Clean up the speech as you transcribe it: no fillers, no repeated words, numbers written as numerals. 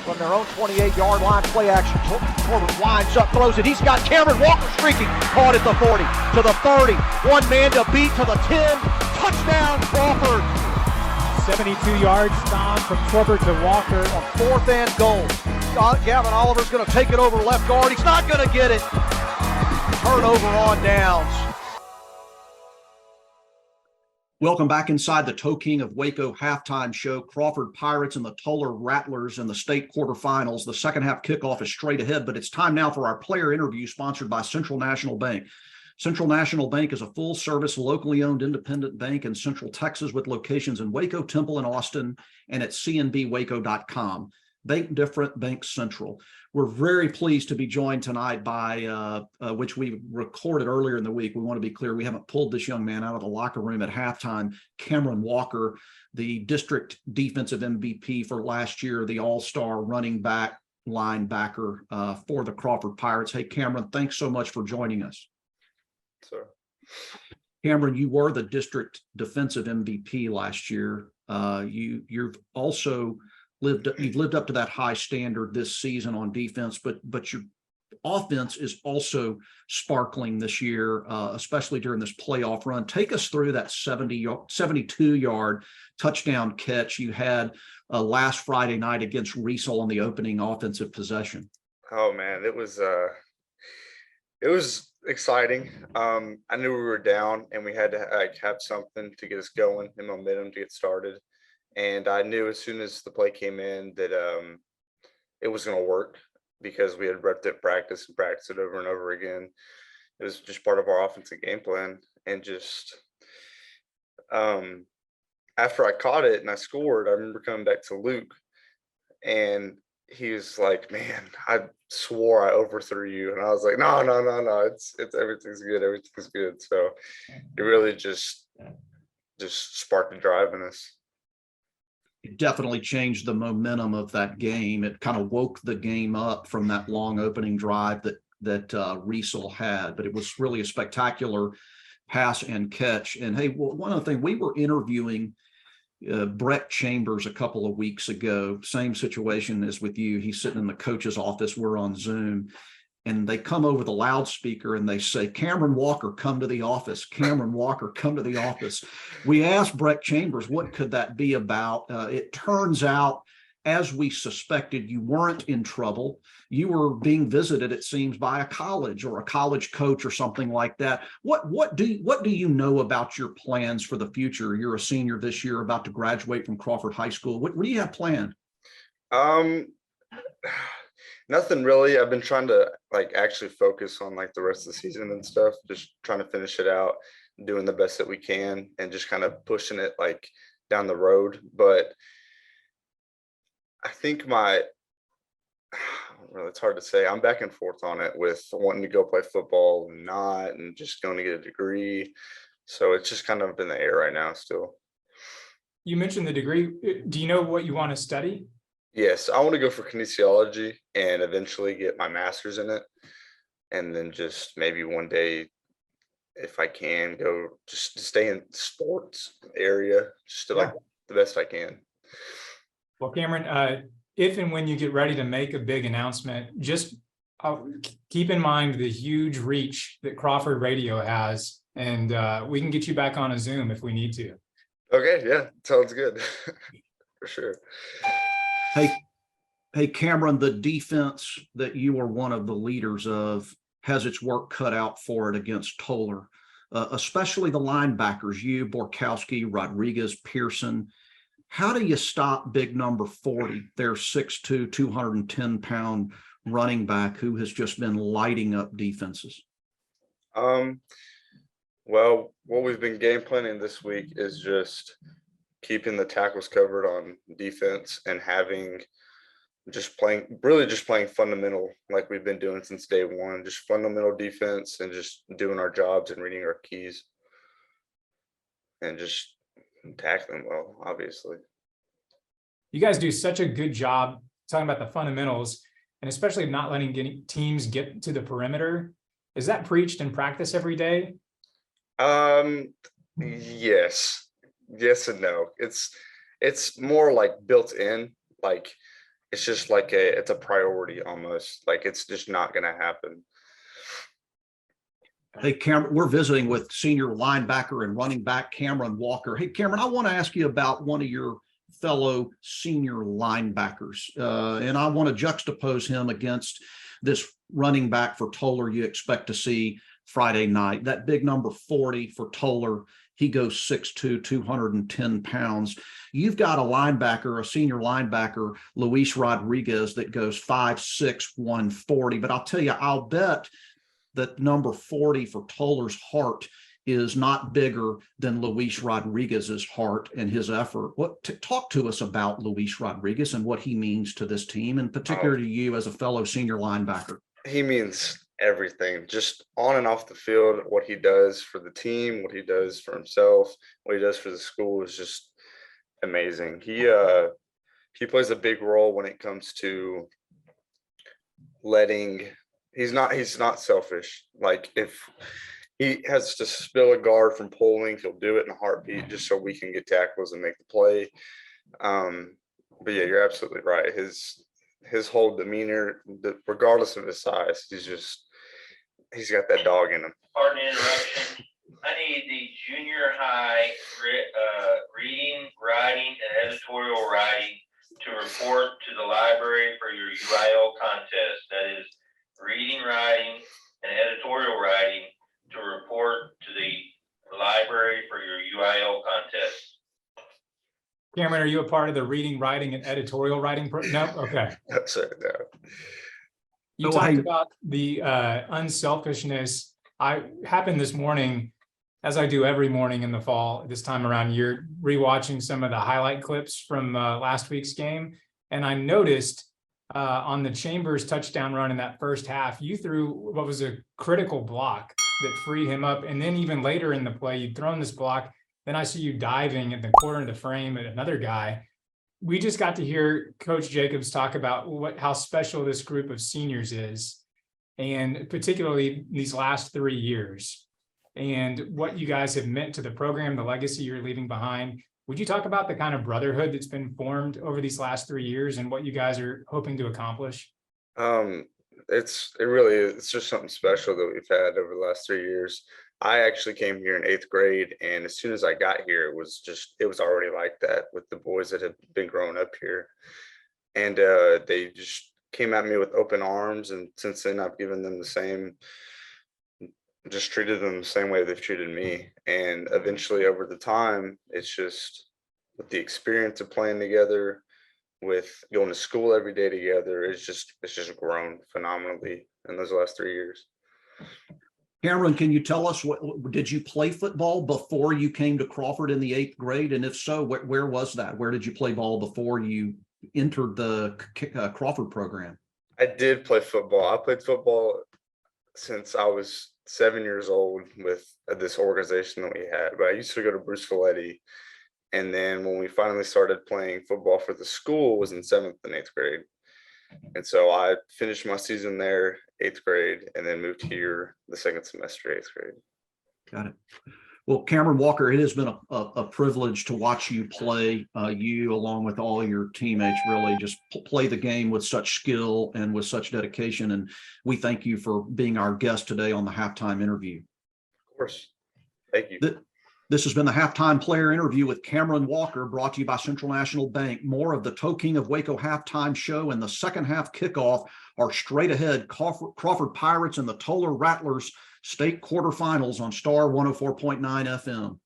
from their own 28-yard line. Play action. Crawford winds up, throws it. He's got Camron Walker streaking. Caught at the 40, to the 30. One man to beat to the 10. Touchdown, Crawford. 72 yards, Tom, from Crawford to Walker. On 4th and goal. Gavin Oliver's going to take it over left guard. He's not going to get it. Turnover on downs. Welcome back inside the Toe King of Waco halftime show. Crawford Pirates and the Tuller Rattlers in the state quarterfinals. The second half kickoff is straight ahead, but it's time now for our player interview sponsored by Central National Bank. Central National Bank is a full-service, locally owned independent bank in Central Texas with locations in Waco, Temple, and Austin, and at cnbwaco.com. Bank different, bank central. We're very pleased to be joined tonight by, which we recorded earlier in the week. We want to be clear, we haven't pulled this young man out of the locker room at halftime. Camron Walker, the district defensive MVP for last year, the all-star running back linebacker for the Crawford Pirates. Hey, Camron, thanks so much for joining us. Sure. Camron, you were the district defensive MVP last year. You've also lived up to that high standard this season on defense, but your offense is also sparkling this year, especially during this playoff run. Take us through that 72-yard touchdown catch you had last Friday night against Riesel on the opening offensive possession. Oh man, it was exciting. I knew we were down and we had to have something to get us going and momentum to get started. And I knew as soon as the play came in that it was going to work because we had repped it, practiced it over and over again. It was just part of our offensive game plan. And just after I caught it and I scored, I remember coming back to Luke and he was like, "Man, I swore I overthrew you." And I was like, no, it's everything's good. So it really just sparked a drive in us. It definitely changed the momentum of that game. It kind of woke the game up from that long opening drive that Riesel had, but it was really a spectacular pass and catch. And hey, one other thing, we were interviewing Brett Chambers a couple of weeks ago, same situation as with you. He's sitting in the coach's office. We're on Zoom. And they come over the loudspeaker and they say, "Camron Walker, come to the office. Camron Walker, come to the office." We asked Brett Chambers, what could that be about? It turns out, as we suspected, you weren't in trouble. You were being visited, it seems, by a college or a college coach or something like that. What do you know about your plans for the future? You're a senior this year, about to graduate from Crawford High School. What do you have planned? Nothing really. I've been trying to actually focus on the rest of the season and stuff, just trying to finish it out, doing the best that we can and just kind of pushing it down the road. But I think it's hard to say. I'm back and forth on it with wanting to go play football and not, and just going to get a degree. So it's just kind of in the air right now still. You mentioned the degree. Do you know what you want to study? Yes, I want to go for kinesiology and eventually get my master's in it. And then just maybe one day, if I can, go just to stay in sports area, just to the best I can. Well, Camron, if and when you get ready to make a big announcement, just keep in mind the huge reach that Crawford Radio has, and we can get you back on a Zoom if we need to. Okay, yeah, sounds good. For sure. Hey, Camron, the defense that you are one of the leaders of has its work cut out for it against Toller, especially the linebackers, you, Borkowski, Rodriguez, Pearson. How do you stop big number 40, their 6'2", 210-pound running back who has just been lighting up defenses? Well, what we've been game planning this week is just keeping the tackles covered on defense and playing fundamental like we've been doing since day one, just fundamental defense and just doing our jobs and reading our keys and just tackling well, obviously. You guys do such a good job talking about the fundamentals and especially not letting teams get to the perimeter. Is that preached in practice every day? Yes and no. It's more built in. it's just like it's a priority almost. Like it's just not going to happen. Hey, Cameron, we're visiting with senior linebacker and running back Camron Walker. Hey, Cameron, I want to ask you about one of your fellow senior linebackers, and I want to juxtapose him against this running back for Toller you expect to see Friday night. That big number 40 for Toller. He goes 6'2", 210 pounds. You've got a linebacker, a senior linebacker, Luis Rodriguez, that goes 5'6", 140. But I'll tell you, I'll bet that number 40 for Toller's heart is not bigger than Luis Rodriguez's heart and his effort. Talk to us about Luis Rodriguez and what he means to this team, and particularly to you as a fellow senior linebacker. He means everything, just on and off the field. What he does for the team, what he does for himself, what he does for the school is just amazing. He plays a big role when it comes to letting. He's not selfish. Like if he has to spill a guard from pulling, he'll do it in a heartbeat just so we can get tackles and make the play. But yeah, you're absolutely right. His whole demeanor, regardless of his size, he's got that dog in him. Pardon the interruption. I need the junior high reading, writing, and editorial writing to report to the library for your UIL contest. That is reading, writing, and editorial writing to report to the library for your UIL contest. Cameron, are you a part of the reading, writing, and editorial writing? No? Okay. That's it. No. You talked about the unselfishness. I happened this morning, as I do every morning in the fall, this time around year, rewatching some of the highlight clips from last week's game. And I noticed on the Chambers touchdown run in that first half, you threw what was a critical block that freed him up. And then even later in the play, you'd thrown this block. Then I see you diving at the corner of the frame at another guy. We just got to hear Coach Jacobs talk about how special this group of seniors is, and particularly these last 3 years, and what you guys have meant to the program, the legacy you're leaving behind. Would you talk about the kind of brotherhood that's been formed over these last 3 years and what you guys are hoping to accomplish? It's just something special that we've had over the last 3 years. I actually came here in 8th grade, and as soon as I got here, it was already like that with the boys that have been growing up here. And they just came at me with open arms, and since then I've given them just treated them the same way they've treated me. And eventually over the time, it's just with the experience of playing together, with going to school every day together, it's just grown phenomenally in those last 3 years. Cameron, can you tell us, did you play football before you came to Crawford in the 8th grade? And if so, where was that? Where did you play ball before you entered the Crawford program? I did play football. I played football since I was 7 years old with this organization that we had. But I used to go to Bruce Folletti. And then when we finally started playing football for the school, was in 7th and 8th grade. And so I finished my season there, 8th grade, and then moved here the second semester, 8th grade. Got it. Well, Camron Walker, it has been a privilege to watch you play, you along with all your teammates, really just play the game with such skill and with such dedication. And we thank you for being our guest today on the halftime interview. Of course. Thank you. This has been the Halftime Player Interview with Camron Walker, brought to you by Central National Bank. More of the Toe King of Waco halftime show and the second half kickoff are straight ahead. Crawford Pirates and the Toller Rattlers state quarterfinals on Star 104.9 FM.